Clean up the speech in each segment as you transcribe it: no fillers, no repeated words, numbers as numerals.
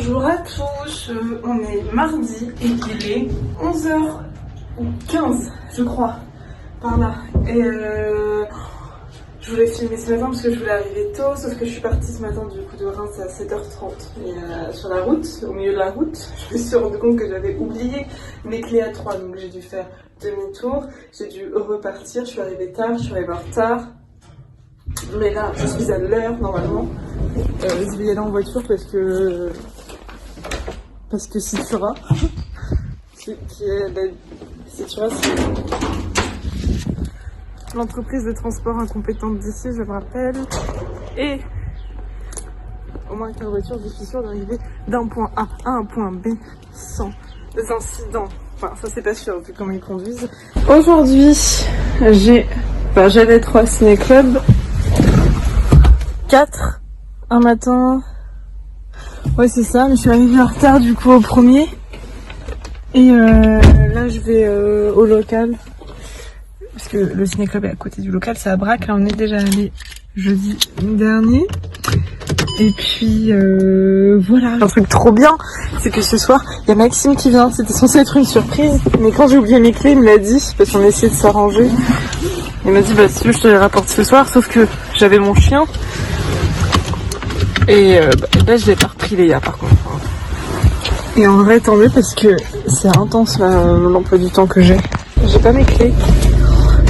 Bonjour à tous, on est mardi et il est 11h15 je crois, par là. Et je voulais filmer ce matin parce que je voulais arriver tôt, sauf que je suis partie ce matin du coup de Reims à 7h30. Et sur la route, au milieu de la route, je me suis rendu compte que j'avais oublié mes clés à 3, donc j'ai dû faire demi-tour, j'ai dû repartir, je suis arrivée tard, je suis arrivée en retard. Mais là, je suis à l'heure normalement. Je vais y aller en voiture parce que Citura, Citura, c'est l'entreprise de transport incompétente d'ici, je me rappelle. Et au moins avec la voiture, je suis sûre d'arriver d'un point A à un point B sans incidents. Enfin, ça c'est pas sûr vu comment ils conduisent. Aujourd'hui, j'avais 3 ciné-clubs. 4 un matin, ouais c'est ça, mais je suis arrivée en retard du coup au premier. Et là je vais au local, parce que le ciné-club est à côté du local, c'est à Brac, là on est déjà allé jeudi dernier. Et puis voilà, un truc trop bien, c'est que ce soir il y a Maxime qui vient, c'était censé être une surprise, mais quand j'ai oublié mes clés il me l'a dit, parce qu'on a essayé de s'arranger. Il m'a dit bah si tu veux je te les rapporte ce soir, sauf que j'avais mon chien. Et là je l'ai pas repris Léa par contre. Et en vrai tant mieux parce que c'est intense l'emploi du temps que j'ai. J'ai pas mes clés.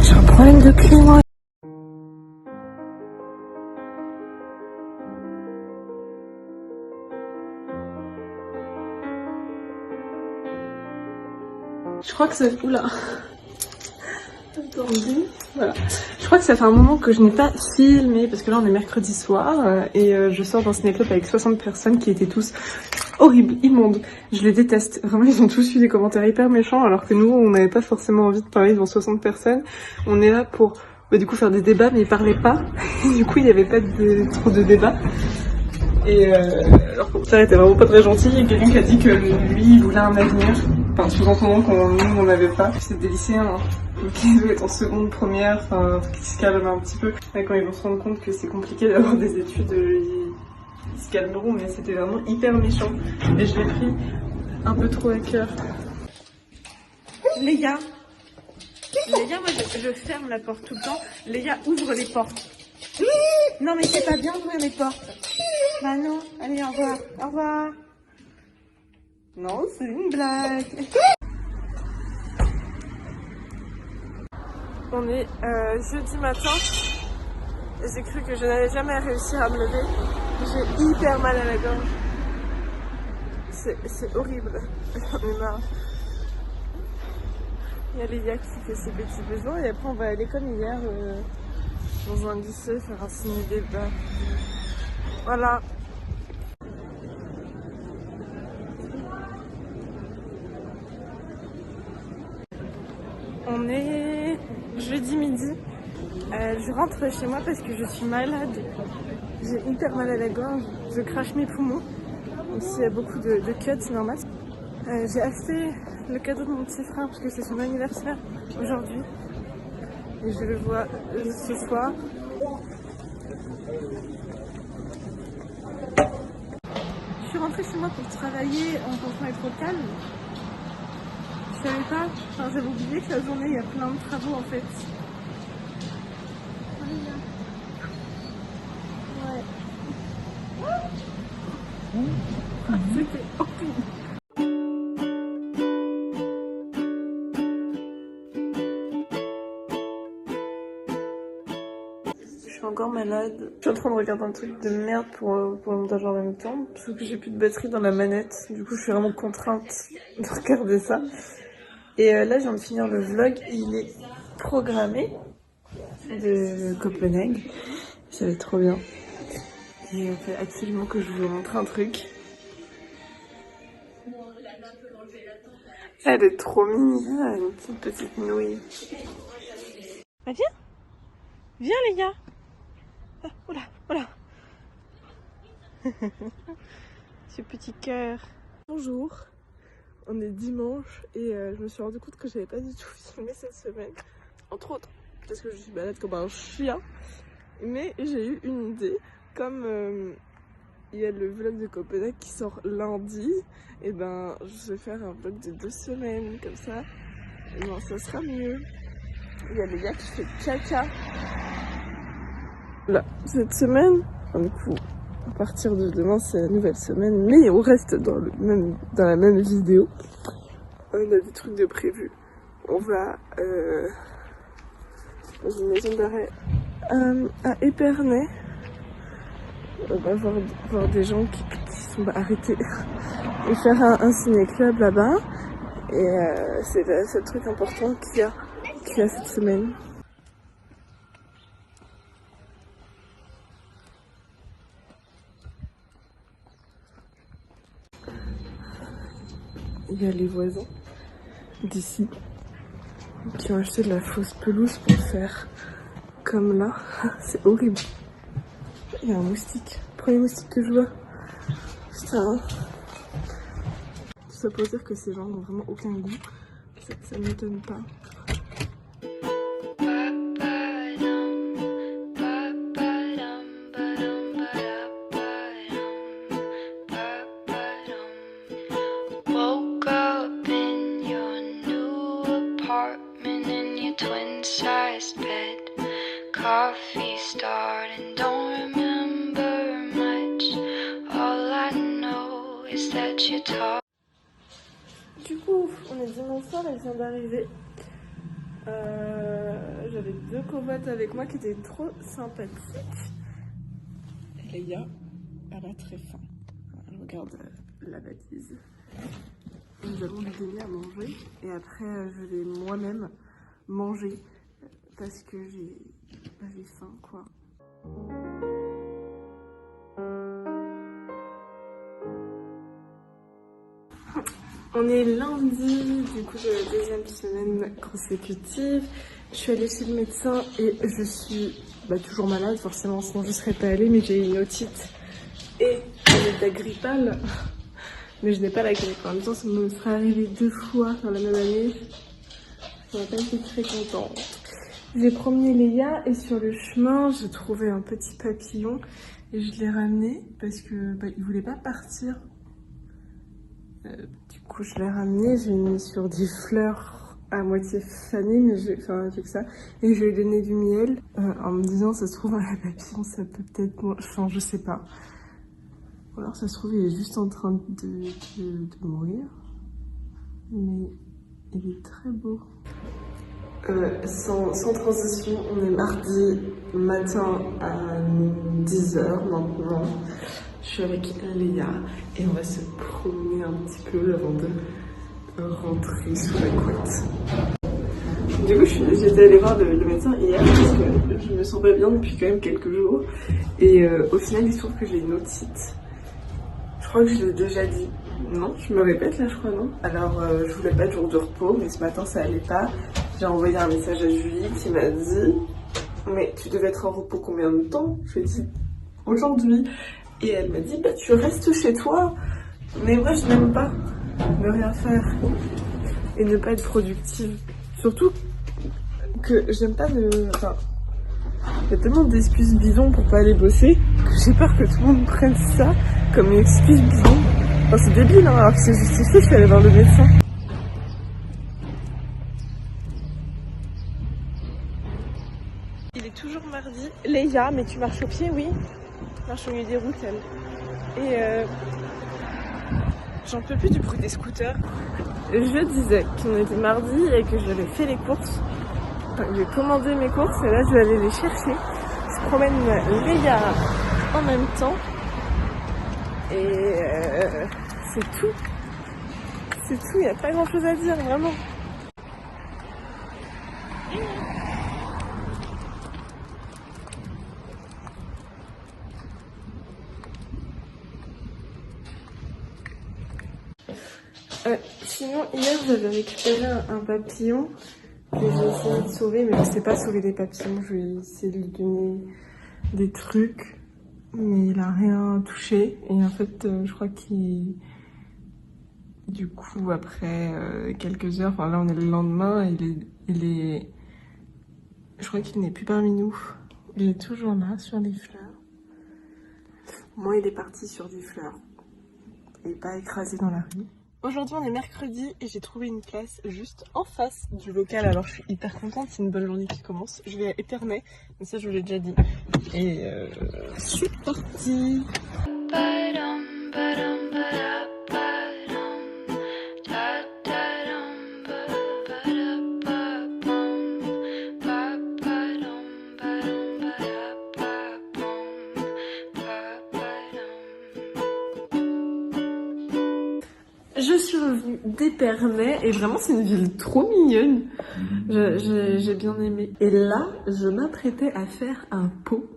J'ai un problème de clés moi. Je crois que ça... Oula. Attendez. Voilà. Je crois que ça fait un moment que je n'ai pas filmé parce que là on est mercredi soir et je sors d'un ciné-club avec 60 personnes qui étaient tous horribles, immondes. Je les déteste. Vraiment, ils ont tous eu des commentaires hyper méchants alors que nous on n'avait pas forcément envie de parler devant 60 personnes. On est là pour du coup faire des débats mais ils parlaient pas. Et du coup il n'y avait pas trop de débats. Et leur commentaire était vraiment pas très gentil. Il y a quelqu'un qui a dit que lui il voulait un avenir. Enfin, sous-entendant qu'on nous on n'avait pas. C'est des lycéens, hein. Donc ils doivent être en seconde, première, enfin, qui se calment un petit peu. Et quand ils vont se rendre compte que c'est compliqué d'avoir des études, ils se calmeront, mais c'était vraiment hyper méchant. Et je l'ai pris un peu trop à cœur. Léa, moi je ferme la porte tout le temps. Léa, ouvre les portes. Non mais c'est pas bien d'ouvrir les portes. Bah non, allez au revoir, au revoir. Non, c'est une blague. On est jeudi matin et j'ai cru que je n'allais jamais réussir à me lever. J'ai hyper mal à la gorge. C'est horrible. J'en ai marre. Il y a Léa qui fait ses petits besoins et après on va aller comme hier dans un lycée faire un ciné-débat. Voilà. On est jeudi midi. Je rentre chez moi parce que je suis malade. J'ai hyper mal à la gorge. Je crache mes poumons. Donc s'il y a beaucoup de cuts, c'est normal. J'ai acheté le cadeau de mon petit frère parce que c'est son anniversaire aujourd'hui. Et je le vois ce soir. Je suis rentrée chez moi pour travailler en pensant être au calme. Je savais pas, j'avais oublié que la journée il y a plein de travaux en fait. Ouais. C'était horrible. Je suis encore malade. Je suis en train de regarder un truc de merde pour le montage en même temps. Sauf que j'ai plus de batterie dans la manette. Du coup je suis vraiment contrainte de regarder ça. Et là je viens de finir le vlog. Il est programmé de Copenhague. Ça va être trop bien. Et il fait absolument que je vous montre un truc. Elle est trop mignonne, une petite nouille. Ah viens. Viens les gars. Ah, oula, oula. Ce petit cœur. Bonjour. On est dimanche et je me suis rendu compte que j'avais pas du tout filmé cette semaine. Entre autres, parce que je suis malade comme un chien. Mais j'ai eu une idée. Comme il y a le vlog de Copenhague qui sort lundi. Et ben, je vais faire un vlog de 2 semaines, comme ça. Et ben, ça sera mieux. Il y a les gars qui fait caca. Là, cette semaine, du coup, à partir de demain, c'est la nouvelle semaine. Mais on reste dans la même vidéo. On a des trucs de prévu. On va dans une maison d'arrêt à Épernay. On va voir des gens qui sont arrêtés et faire un ciné-club là-bas. Et c'est le truc important qu'il y a cette semaine. Il y a les voisins d'ici qui ont acheté de la fausse pelouse pour faire comme là. C'est horrible. Il y a un moustique. Premier moustique que je vois. Putain. Tout ça pour dire que ces gens n'ont vraiment aucun goût. Ça ne m'étonne pas. Coffee started and don't remember much. All I know is that you talk. Du coup, on est dimanche soir, elle vient d'arriver. J'avais 2 covoites avec moi qui étaient trop sympathiques. Léa, elle a très faim. Elle regarde la bêtise. Nous allons lui donner à manger et après je vais moi-même manger parce que j'ai faim quoi. On est lundi, du coup de la 2e semaine consécutive. Je suis allée chez le médecin et je suis toujours malade forcément, sinon je serais pas allée, mais j'ai une otite et une état grippale. Mais je n'ai pas la grippe. En même temps, ça me serait arrivé 2 fois dans la même année. Je n'aurais pas été très contente. J'ai promené Léa et sur le chemin, j'ai trouvé un petit papillon et je l'ai ramené parce que il voulait pas partir. Du coup, je l'ai ramené, j'ai mis sur des fleurs à moitié fanées, mais j'ai que ça. Et je lui ai donné du miel en me disant, ça se trouve, un papillon, ça peut peut-être... Enfin, je sais pas. Ou alors, ça se trouve, il est juste en train de mourir. Mais il est très beau. Sans transition, on est mardi matin à 10h maintenant. Je suis avec Léa et on va se promener un petit peu avant de rentrer sous la couette. Du coup, j'étais allée voir le médecin hier parce que je me sens pas bien depuis quand même quelques jours. Et au final, il se trouve que j'ai une otite. Je crois que je l'ai déjà dit. Non, je me répète là, je crois, non. Alors, je voulais pas de jour de repos, mais ce matin, ça allait pas. J'ai envoyé un message à Julie qui m'a dit « Mais tu devais être en repos combien de temps ?» Je lui ai dit « Aujourd'hui ». Et elle m'a dit « Tu restes chez toi ». Mais moi, je n'aime pas ne rien faire et ne pas être productive. Surtout que j'aime pas Enfin, il y a tellement d'excuses bidons pour pas aller bosser que j'ai peur que tout le monde prenne ça comme une excuse bidon. Enfin, c'est débile, hein, alors que c'est justifié, je suis allée voir le médecin. Il est toujours mardi. Léa, mais tu marches au pied, oui. Marche au milieu des routes, elle. Et j'en peux plus du bruit des scooters. Je disais qu'on était mardi et que j'avais fait les courses. Enfin, j'ai commandé mes courses et là je vais aller les chercher. Je promène Léa en même temps. Et c'est tout. C'est tout, il n'y a pas grand chose à dire, vraiment. Sinon, hier j'avais récupéré un papillon que j'ai essayé de sauver, mais je sais pas sauver des papillons. Je vais essayer de lui donner des trucs, mais il a rien touché. Et en fait, je crois qu'il... Du coup, après quelques heures, enfin là on est le lendemain, il est... Je crois qu'il n'est plus parmi nous. Il est toujours là, sur les fleurs. Moi, il est parti sur des fleurs et pas écrasé dans la rue. Aujourd'hui, on est mercredi et j'ai trouvé une place juste en face du local. Alors, je suis hyper contente, c'est une bonne journée qui commence. Je vais à Épernay, mais ça, je vous l'ai déjà dit. Et c'est parti. Ba-dum, ba-dum, ba-da-ba-dum, da-da-dum, ba-ba-da-ba-bum, ba-ba-dum, ba-dum, ba-da-ba-bum, ba-ba-dum. Je suis revenue d'Épernay et vraiment, c'est une ville trop mignonne. J'ai bien aimé. Et là, je m'apprêtais à faire un pot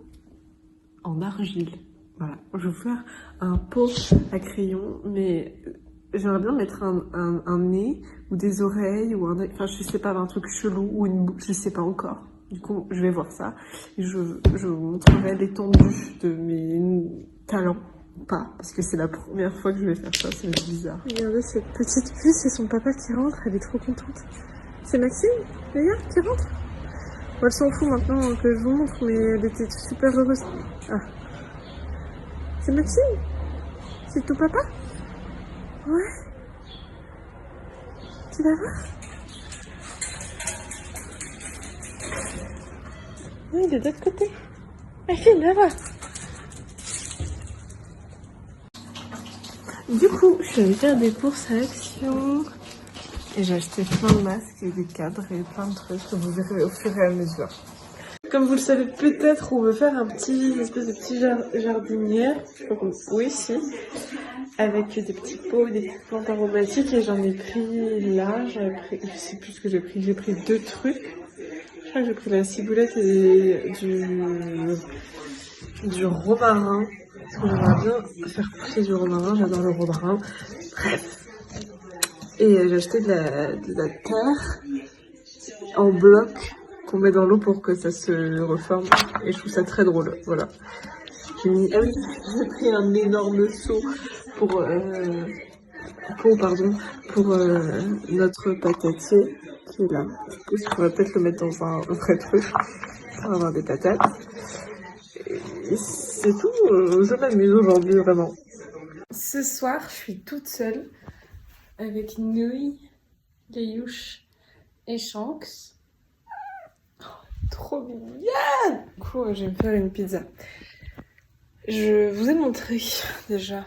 en argile. Voilà, je vais faire un pot à crayon, mais j'aimerais bien mettre un nez ou des oreilles ou enfin je sais pas, un truc chelou ou une bouche, je sais pas encore. Du coup, je vais voir ça et je vous montrerai l'étendue de mes talents. Pas, parce que c'est la première fois que je vais faire ça, c'est bizarre. Regardez cette petite puce, c'est son papa qui rentre, elle est trop contente. C'est Maxime, d'ailleurs, qui rentre. Bon, elle s'en fout maintenant que je vous montre, mais elle était super heureuse. Ah. C'est Maxime? C'est ton papa? Ouais. Tu vas voir? Oui, il est de l'autre côté. Maxime, va voir. Du coup, je suis allée faire des courses à Action. Et j'ai acheté plein de masques et des cadres et plein de trucs que vous verrez au fur et à mesure. Comme vous le savez peut-être, on veut faire une espèce de petit jardinière, je sais pas comment, oui, si, avec des petits pots, des petites plantes aromatiques, et j'en ai pris là, je sais plus ce que j'ai pris 2 trucs. Je crois que j'ai pris la ciboulette et du romarin, parce que j'aimerais bien faire pousser du romarin, j'adore le romarin, bref. Et j'ai acheté de la terre en bloc qu'on met dans l'eau pour que ça se reforme. Et je trouve ça très drôle. Voilà. J'ai pris un énorme seau pour notre patatier qui est là. Je pense qu'on va peut-être le mettre dans un vrai truc pour avoir des patates. Et c'est tout. Je m'amuse aujourd'hui vraiment. Ce soir, je suis toute seule avec Nouille, Gayouche et Shanks. Trop bien! Du coup, je vais me faire une pizza. Je vous ai montré déjà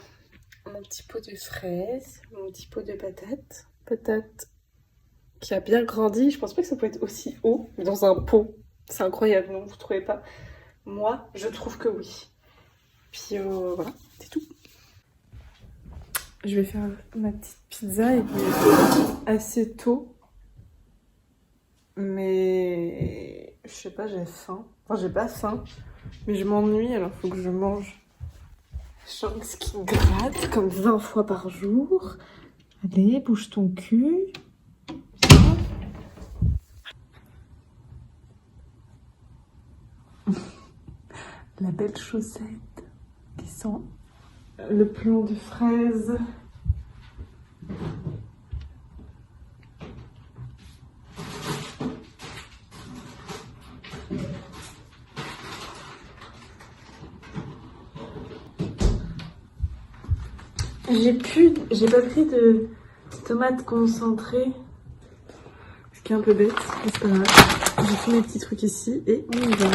mon petit pot de fraises, mon petit pot de patates. Patates qui a bien grandi. Je pense pas que ça peut être aussi haut dans un pot. C'est incroyable, non? Vous trouvez pas? Moi, je trouve que oui. Puis voilà, c'est tout. Je vais faire ma petite pizza et puis assez tôt. Mais je sais pas, j'ai faim. Enfin, j'ai pas faim, mais je m'ennuie, alors faut que je mange. Shanks qui gratte comme 20 fois par jour. Allez, bouge ton cul. La belle chaussette qui sent le plomb de fraise. J'ai pas pris de tomates concentrées, ce qui est un peu bête, mais c'est pas grave. J'ai tous mes petits trucs ici et on y va.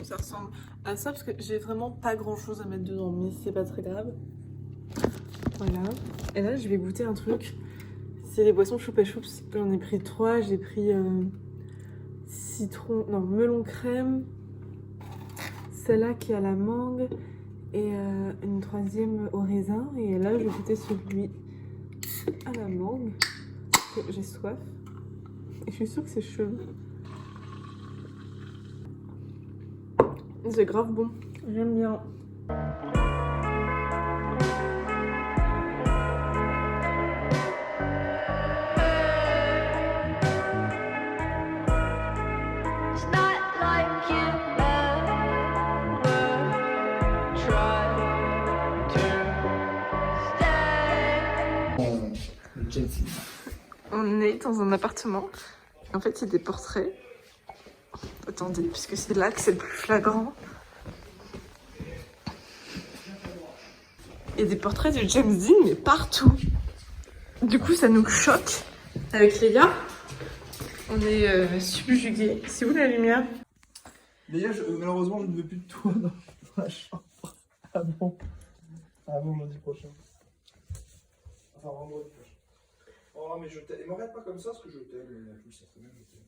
Ça ressemble à ça parce que j'ai vraiment pas grand chose à mettre dedans, mais c'est pas très grave. Voilà. Et là, je vais goûter un truc. C'est les boissons Choupa Choups. J'en ai pris 3. J'ai pris melon crème, celle-là qui est à la mangue et une 3e au raisin. Et là, je vais goûter celui à la mangue parce que j'ai soif. Et je suis sûre que c'est chelou. C'est grave bon, j'aime bien. cinéma. On est dans un appartement. En fait, il y a des portraits. Attendez, puisque c'est là que c'est le plus flagrant. Il y a des portraits de James Dean, mais partout. Du coup, ça nous choque. Avec les gars, on est subjugués. C'est où la lumière? D'ailleurs, malheureusement, je ne veux plus de toi dans la chambre. Avant lundi prochain. Enfin, vendredi prochain. Oh, mais je t'aime. Ne m'arrête pas comme ça, parce que je t'aime. Tu sais très bien que je t'aime.